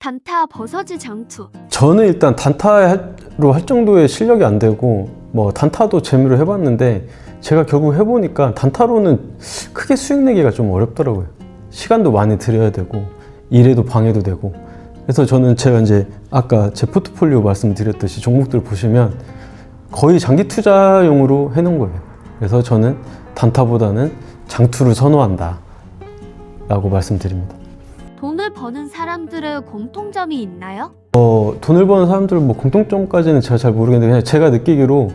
단타, 버서지, 장투. 저는 일단 단타로 할 정도의 실력이 안 되고 뭐 단타도 재미로 해봤는데 제가 결국 해보니까 단타로는 크게 수익 내기가 좀 어렵더라고요. 시간도 많이 들여야 되고 일에도 방해도 되고. 그래서 저는 제가 이제 아까 제 포트폴리오 말씀드렸듯이 종목들 보시면 거의 장기 투자용으로 해놓은 거예요. 그래서 저는 단타보다는 장투를 선호한다 라고 말씀드립니다. 돈을 버는 사람들의 공통점이 있나요? 돈을 버는 사람들 뭐 공통점까지는 제가 잘 모르겠는데 그냥 제가 느끼기로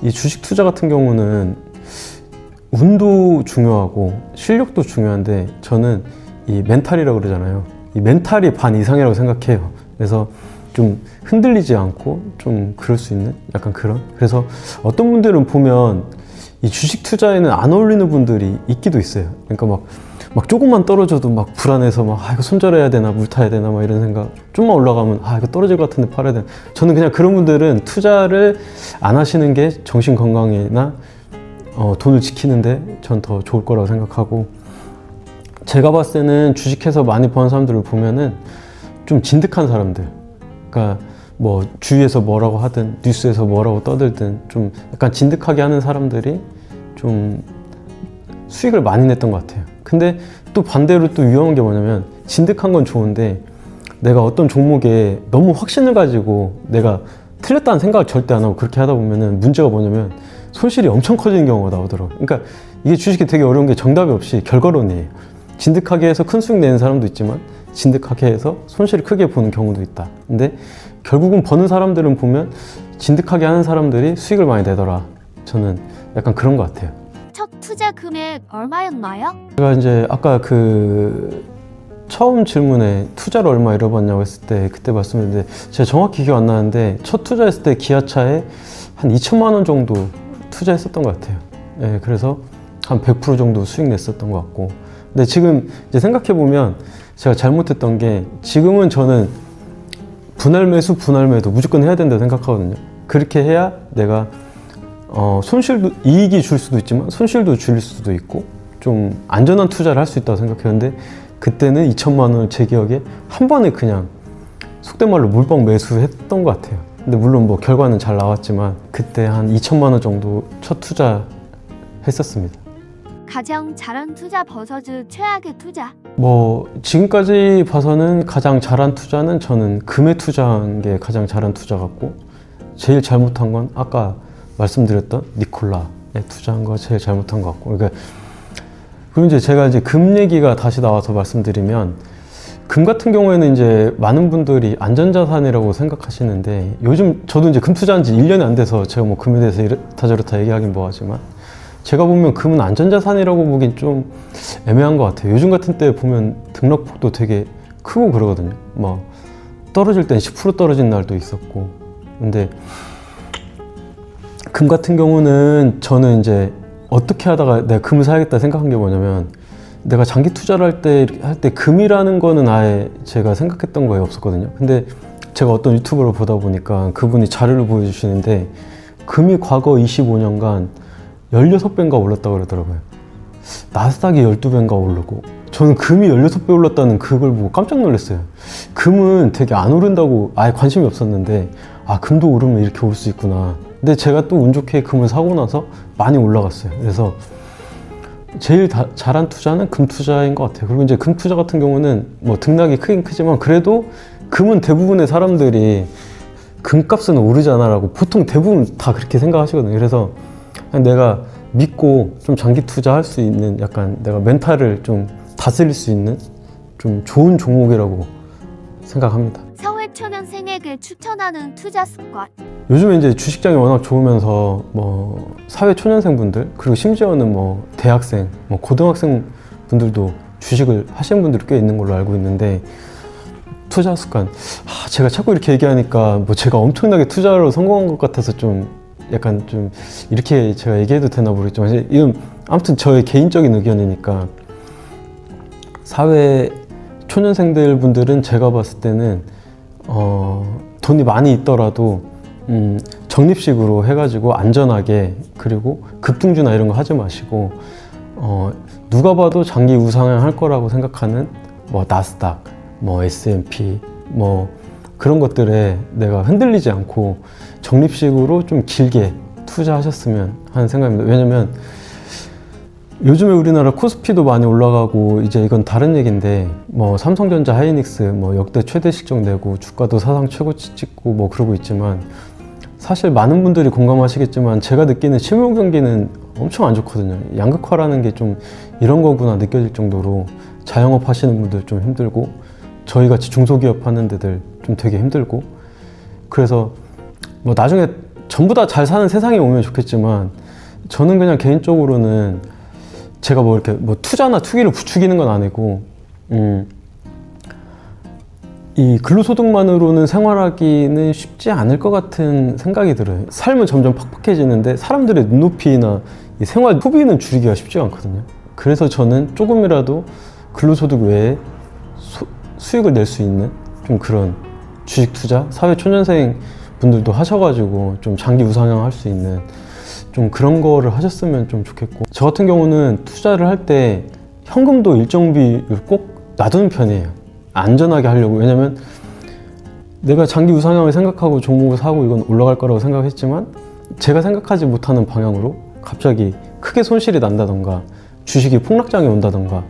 이 주식 투자 같은 경우는 운도 중요하고 실력도 중요한데 저는 이 멘탈이라고 그러잖아요. 이 멘탈이 반 이상이라고 생각해요. 그래서 좀 흔들리지 않고 좀 그럴 수 있는 약간 그런. 그래서 어떤 분들은 보면 이 주식 투자에는 안 어울리는 분들이 있기도 있어요. 그러니까 막 조금만 떨어져도 막 불안해서 막 이거 손절해야 되나 물 타야 되나 막 이런 생각. 좀만 올라가면 이거 떨어질 것 같은데 팔아야 되나. 저는 그냥 그런 분들은 투자를 안 하시는 게 정신 건강이나 돈을 지키는데 전 더 좋을 거라고 생각하고, 제가 봤을 때는 주식해서 많이 버는 사람들을 보면은 좀 진득한 사람들, 그러니까 뭐 주위에서 뭐라고 하든 뉴스에서 뭐라고 떠들든 좀 약간 진득하게 하는 사람들이 좀 수익을 많이 냈던 것 같아요. 근데 또 반대로 또 위험한 게 뭐냐면, 진득한 건 좋은데 내가 어떤 종목에 너무 확신을 가지고 내가 틀렸다는 생각을 절대 안 하고 그렇게 하다 보면은 문제가 뭐냐면 손실이 엄청 커지는 경우가 나오더라고요. 그러니까 이게 주식이 되게 어려운 게 정답이 없이 결과론이에요. 진득하게 해서 큰 수익 내는 사람도 있지만 진득하게 해서 손실을 크게 보는 경우도 있다. 근데 결국은 버는 사람들은 보면 진득하게 하는 사람들이 수익을 많이 내더라. 저는 약간 그런 것 같아요. 첫 투자 금액 얼마였나요? 제가 이제 아까 처음 질문에 투자를 얼마 잃어봤냐고 했을 때 그때 말씀드렸는데 제가 정확히 기억 안 나는데 첫 투자했을 때 기아차에 한 2천만 원 정도 투자했었던 것 같아요. 예, 그래서 한 100% 정도 수익 냈었던 것 같고, 근데 지금 이제 생각해 보면 제가 잘못했던 게, 지금은 저는 분할 매수, 분할 매도 무조건 해야 된다고 생각하거든요. 그렇게 해야 내가 손실도, 이익이 줄 수도 있지만 손실도 줄 수도 있고 좀 안전한 투자를 할 수 있다고 생각했는데, 그때는 2천만 원을 제 기억에 한 번에 그냥 속된 말로 물방 매수했던 것 같아요. 근데 물론 뭐 결과는 잘 나왔지만 그때 한 2천만 원 정도 첫 투자 했었습니다. 가장 잘한 투자, 버서즈 최악의 투자. 뭐 지금까지 봐서는 가장 잘한 투자는 저는 금에 투자한 게 가장 잘한 투자 같고, 제일 잘못한 건 아까 말씀드렸던 니콜라에 투자한 거 제일 잘못한 것 같고. 그러니까 그리고 이제 제가 이제 금 얘기가 다시 나와서 말씀드리면, 금 같은 경우에는 이제 많은 분들이 안전자산이라고 생각하시는데, 요즘 저도 이제 금 투자한 지 1년이 안 돼서 제가 뭐 금에 대해서 이렇다 저렇다 얘기하긴 뭐하지만, 제가 보면 금은 안전자산이라고 보긴 좀 애매한 것 같아요. 요즘 같은 때 보면 등락폭도 되게 크고 그러거든요. 막 떨어질 땐 10% 떨어진 날도 있었고. 근데 금 같은 경우는 저는 이제 어떻게 하다가 내가 금을 사야겠다 생각한 게 뭐냐면, 내가 장기 투자를 할 때 금이라는 거는 아예 제가 생각했던 거에 없었거든요. 근데 제가 어떤 유튜브를 보다 보니까 그분이 자료를 보여주시는데, 금이 과거 25년간 16배인가 올랐다고 그러더라고요. 나스닥이 12배인가 오르고. 저는 금이 16배 올랐다는 그걸 보고 깜짝 놀랐어요. 금은 되게 안 오른다고 아예 관심이 없었는데, 금도 오르면 이렇게 올 수 있구나. 근데 제가 또 운 좋게 금을 사고 나서 많이 올라갔어요. 그래서 제일 잘한 투자는 금 투자인 것 같아요. 그리고 이제 금 투자 같은 경우는 뭐 등락이 크긴 크지만 그래도 금은 대부분의 사람들이 금값은 오르잖아 라고 보통 대부분 다 그렇게 생각하시거든요. 그래서 내가 믿고 좀 장기 투자할 수 있는, 약간 내가 멘탈을 좀 다스릴 수 있는 좀 좋은 종목이라고 생각합니다. 사회초년생에게 추천하는 투자 습관. 요즘에 이제 주식장이 워낙 좋으면서 뭐 사회 초년생분들, 그리고 심지어는 뭐 대학생, 뭐 고등학생 분들도 주식을 하시는 분들이 꽤 있는 걸로 알고 있는데, 투자 습관, 제가 자꾸 이렇게 얘기하니까 뭐 제가 엄청나게 투자로 성공한 것 같아서 좀 약간 좀 이렇게 제가 얘기해도 되나 모르겠지만, 이건 아무튼 저의 개인적인 의견이니까, 사회 초년생들 분들은 제가 봤을 때는 돈이 많이 있더라도 적립식으로 해가지고 안전하게, 그리고 급등주나 이런 거 하지 마시고 누가 봐도 장기 우상향 할 거라고 생각하는 뭐 나스닥, 뭐 S&P, 뭐 그런 것들에 내가 흔들리지 않고 적립식으로 좀 길게 투자하셨으면 하는 생각입니다. 왜냐면 요즘에 우리나라 코스피도 많이 올라가고 이제 이건 다른 얘기인데 뭐 삼성전자, 하이닉스 뭐 역대 최대 실적 내고 주가도 사상 최고치 찍고 뭐 그러고 있지만 사실 많은 분들이 공감하시겠지만 제가 느끼는 실물 경기는 엄청 안 좋거든요. 양극화라는 게 좀 이런 거구나 느껴질 정도로 자영업 하시는 분들 좀 힘들고 저희 같이 중소기업 하는 데들 좀 되게 힘들고 그래서 뭐 나중에 전부 다 잘 사는 세상이 오면 좋겠지만 저는 그냥 개인적으로는 제가 뭐 이렇게 뭐 투자나 투기를 부추기는 건 아니고 이 근로소득만으로는 생활하기는 쉽지 않을 것 같은 생각이 들어요. 삶은 점점 팍팍해지는데 사람들의 눈높이나 이 생활 소비는 줄이기가 쉽지가 않거든요. 그래서 저는 조금이라도 근로소득 외에 수익을 낼 수 있는 좀 그런 주식 투자, 사회 초년생 분들도 하셔가지고 좀 장기 우상향 할 수 있는 좀 그런 거를 하셨으면 좀 좋겠고 저 같은 경우는 투자를 할 때 현금도 일정 비율 꼭 놔두는 편이에요. 안전하게 하려고. 왜냐면 내가 장기 우상향을 생각하고 종목을 사고 이건 올라갈 거라고 생각했지만 제가 생각하지 못하는 방향으로 갑자기 크게 손실이 난다던가 주식이 폭락장에 온다던가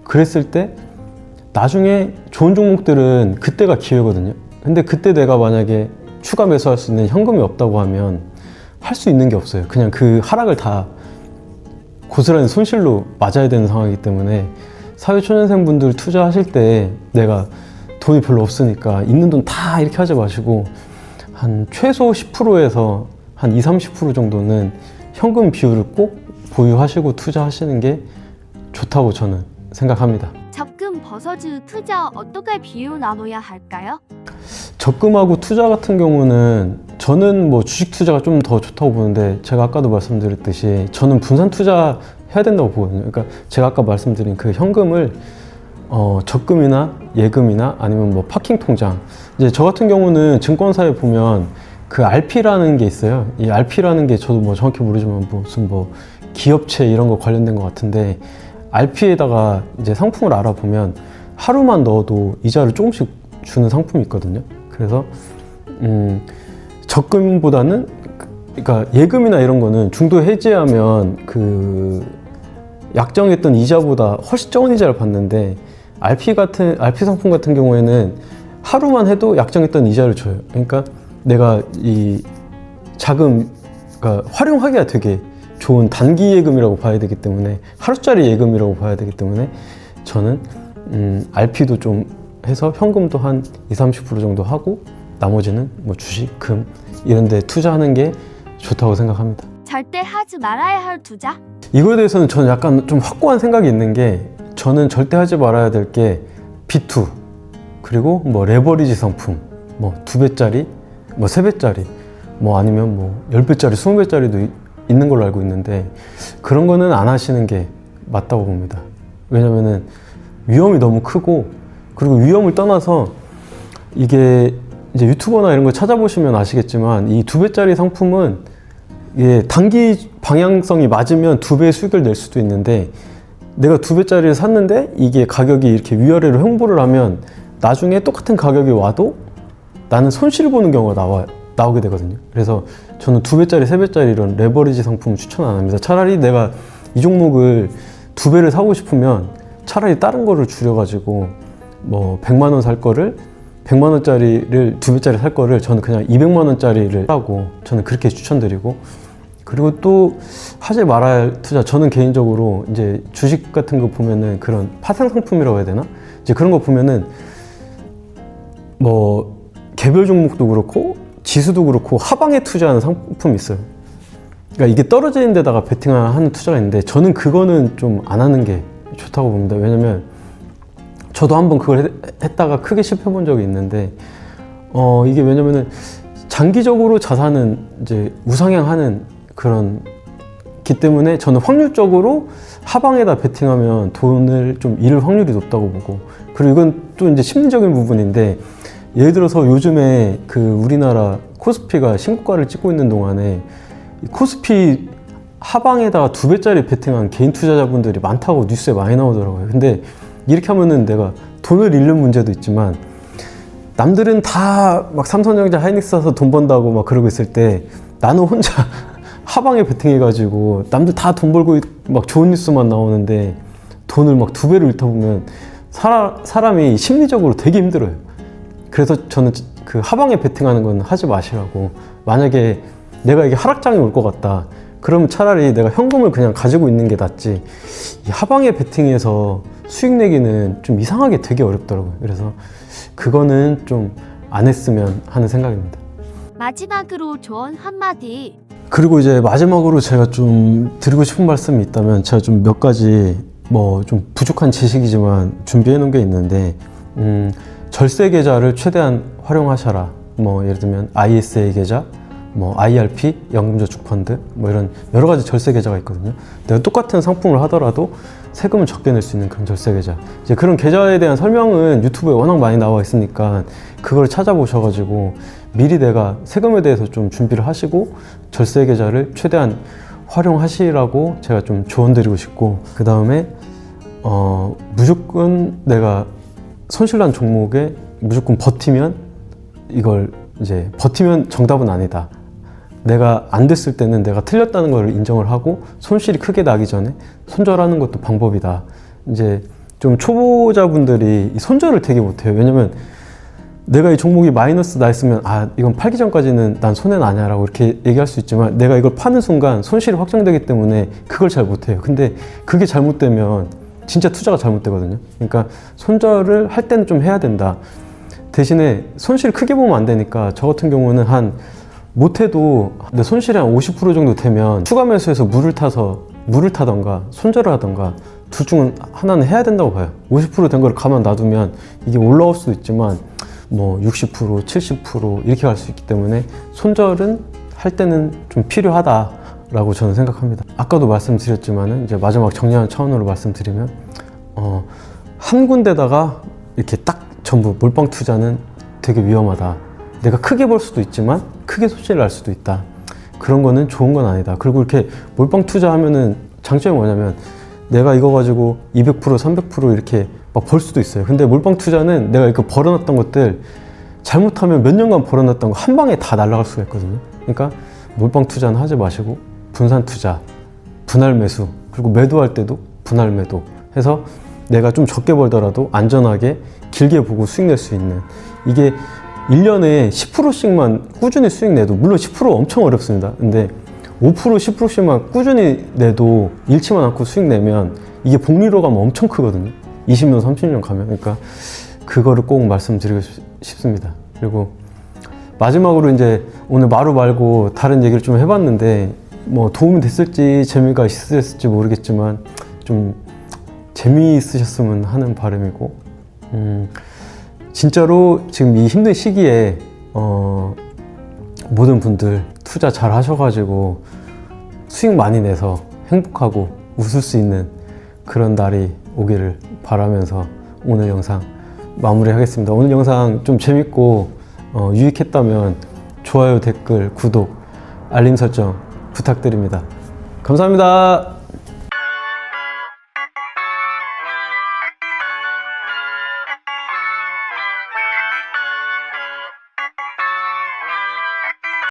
그랬을 때 나중에 좋은 종목들은 그때가 기회거든요. 근데 그때 내가 만약에 추가 매수할 수 있는 현금이 없다고 하면 할 수 있는 게 없어요. 그냥 그 하락을 다 고스란히 손실로 맞아야 되는 상황이기 때문에 사회초년생분들 투자하실 때 내가 돈이 별로 없으니까 있는 돈 다 이렇게 하지 마시고 한 최소 10%에서 한 20-30% 정도는 현금 비율을 꼭 보유하시고 투자하시는 게 좋다고 저는 생각합니다. 적금 버서즈 투자 어떻게 비율 나눠야 할까요? 적금하고 투자 같은 경우는 저는 뭐 주식 투자가 좀 더 좋다고 보는데 제가 아까도 말씀드렸듯이 저는 분산 투자 해야 된다고 보거든요. 그러니까 제가 아까 말씀드린 그 현금을 적금이나 예금이나 아니면 뭐 파킹 통장 이제 저 같은 경우는 증권사에 보면 그 RP라는 게 있어요. 이 RP라는 게 저도 뭐 정확히 모르지만 무슨 뭐 기업체 이런 거 관련된 것 같은데 RP에다가 이제 상품을 알아보면 하루만 넣어도 이자를 조금씩 주는 상품이 있거든요. 그래서 적금보다는 그러니까 예금이나 이런 거는 중도 해지하면 그 약정했던 이자보다 훨씬 적은 이자를 받는데 RP 상품 같은 경우에는 하루만 해도 약정했던 이자를 줘요. 그러니까 내가 이 자금 그러니까 활용하기가 되게 좋은 단기 예금이라고 봐야 되기 때문에 하루짜리 예금이라고 봐야 되기 때문에 저는 RP도 좀 해서 현금도 한 20-30% 정도 하고 나머지는 뭐 주식, 금 이런 데 투자하는 게 좋다고 생각합니다. 절대 하지 말아야 할 투자? 이거에 대해서는 저는 약간 좀 확고한 생각이 있는 게 저는 절대 하지 말아야 될 게 B2 그리고 뭐 레버리지 상품 뭐 2배짜리 뭐 3배짜리 뭐 아니면 뭐 10배짜리 20배짜리도 있는 걸로 알고 있는데 그런 거는 안 하시는 게 맞다고 봅니다. 왜냐면은 위험이 너무 크고 그리고 위험을 떠나서 이게 이제 유튜버나 이런 거 찾아보시면 아시겠지만 이 2배짜리 상품은 이게 단기 방향성이 맞으면 2배의 수익을 낼 수도 있는데 내가 2배짜리를 샀는데 이게 가격이 이렇게 위아래로 횡보를 하면 나중에 똑같은 가격이 와도 나는 손실을 보는 경우가 나오게 되거든요. 그래서 저는 2배짜리, 3배짜리 이런 레버리지 상품 추천 안 합니다. 차라리 내가 이 종목을 2배를 사고 싶으면 차라리 다른 거를 줄여가지고 뭐 100만 원 살 거를 100만 원짜리를 2배짜리 살 거를 저는 그냥 200만 원짜리를 사고 저는 그렇게 추천드리고 그리고 또 하지 말아야 할 투자 저는 개인적으로 이제 주식 같은 거 보면은 그런 파생 상품이라고 해야 되나? 이제 그런 거 보면은 뭐 개별 종목도 그렇고 지수도 그렇고 하방에 투자하는 상품이 있어요. 그러니까 이게 떨어지는 데다가 베팅하는 투자가 있는데 저는 그거는 좀 안 하는 게 좋다고 봅니다. 왜냐면 저도 한번 그걸 했다가 크게 실패해 본 적이 있는데 이게 왜냐면은 장기적으로 자산은 이제 우상향하는 그런 기 때문에 저는 확률적으로 하방에다 베팅하면 돈을 좀 잃을 확률이 높다고 보고 그리고 이건 또 이제 심리적인 부분인데 예를 들어서 요즘에 그 우리나라 코스피가 신고가를 찍고 있는 동안에 코스피 하방에다가 2배짜리 베팅한 개인 투자자분들이 많다고 뉴스에 많이 나오더라고요. 근데 이렇게 하면은 내가 돈을 잃는 문제도 있지만 남들은 다 막 삼성전자 하이닉스 사서 돈 번다고 막 그러고 있을 때 나는 혼자 하방에 베팅해가지고 남들 다 돈 벌고 막 좋은 뉴스만 나오는데 돈을 막 2배로 잃다 보면 사람이 심리적으로 되게 힘들어요. 그래서 저는 그 하방에 베팅하는 건 하지 마시라고. 만약에 내가 이게 하락장이 올 것 같다. 그러면 차라리 내가 현금을 그냥 가지고 있는 게 낫지. 이 하방에 베팅해서 수익 내기는 좀 이상하게 되게 어렵더라고요. 그래서 그거는 좀 안 했으면 하는 생각입니다. 마지막으로 조언 한마디. 그리고 이제 마지막으로 제가 좀 드리고 싶은 말씀이 있다면 제가 좀 몇 가지 뭐 좀 부족한 지식이지만 준비해 놓은 게 있는데 절세 계좌를 최대한 활용하셔라. 뭐 예를 들면 ISA 계좌, 뭐 IRP, 연금저축펀드 뭐 이런 여러 가지 절세 계좌가 있거든요. 내가 똑같은 상품을 하더라도 세금을 적게 낼 수 있는 그런 절세 계좌. 이제 그런 계좌에 대한 설명은 유튜브에 워낙 많이 나와 있으니까 그걸 찾아보셔가지고 미리 내가 세금에 대해서 좀 준비를 하시고 절세 계좌를 최대한 활용하시라고 제가 좀 조언드리고 싶고, 그 다음에 무조건 내가 손실난 종목에 무조건 버티면 이걸 이제 버티면 정답은 아니다. 내가 안 됐을 때는 내가 틀렸다는 걸 인정을 하고 손실이 크게 나기 전에 손절하는 것도 방법이다. 이제 좀 초보자분들이 이 손절을 되게 못해요. 왜냐면 내가 이 종목이 마이너스 나 있으면 아 이건 팔기 전까지는 난 손해 나냐 라고 이렇게 얘기할 수 있지만 내가 이걸 파는 순간 손실이 확정되기 때문에 그걸 잘 못해요. 근데 그게 잘못되면 진짜 투자가 잘못되거든요. 그러니까 손절을 할 때는 좀 해야 된다. 대신에 손실 크게 보면 안 되니까 저 같은 경우는 한 못해도 내 손실이 한 50% 정도 되면 추가 매수해서 물을 타던가 손절을 하던가 둘 중 하나는 해야 된다고 봐요. 50% 된 걸 가만 놔두면 이게 올라올 수도 있지만 뭐 60%, 70% 이렇게 갈 수 있기 때문에 손절은 할 때는 좀 필요하다라고 저는 생각합니다. 아까도 말씀드렸지만은 이제 마지막 정리하는 차원으로 말씀드리면 한 군데다가 이렇게 딱 전부 몰빵 투자는 되게 위험하다. 내가 크게 벌 수도 있지만 크게 손실을 날 수도 있다. 그런 거는 좋은 건 아니다. 그리고 이렇게 몰빵 투자하면은 장점이 뭐냐면 내가 이거 가지고 200%, 300% 이렇게 막 벌 수도 있어요. 근데 몰빵 투자는 내가 이렇게 벌어놨던 것들 잘못하면 몇 년간 벌어놨던 거 한 방에 다 날아갈 수가 있거든요. 그러니까 몰빵 투자는 하지 마시고 분산 투자, 분할 매수, 그리고 매도할 때도 분할 매도 해서 내가 좀 적게 벌더라도 안전하게 길게 보고 수익 낼 수 있는, 이게 1년에 10%씩만 꾸준히 수익 내도, 물론 10% 엄청 어렵습니다. 근데 5%, 10%씩만 꾸준히 내도 잃지만 않고 수익 내면 이게 복리로 가면 엄청 크거든요. 20년, 30년 가면. 그러니까 그거를 꼭 말씀드리고 싶습니다. 그리고 마지막으로 이제 오늘 마루 말고 다른 얘기를 좀 해봤는데 뭐 도움이 됐을지 재미가 있으셨을지 모르겠지만 좀 재미있으셨으면 하는 바람이고, 진짜로 지금 이 힘든 시기에 모든 분들 투자 잘 하셔가지고 수익 많이 내서 행복하고 웃을 수 있는 그런 날이 오기를 바라면서 오늘 영상 마무리하겠습니다. 오늘 영상 좀 재밌고 유익했다면 좋아요, 댓글, 구독, 알림 설정 부탁드립니다. 감사합니다.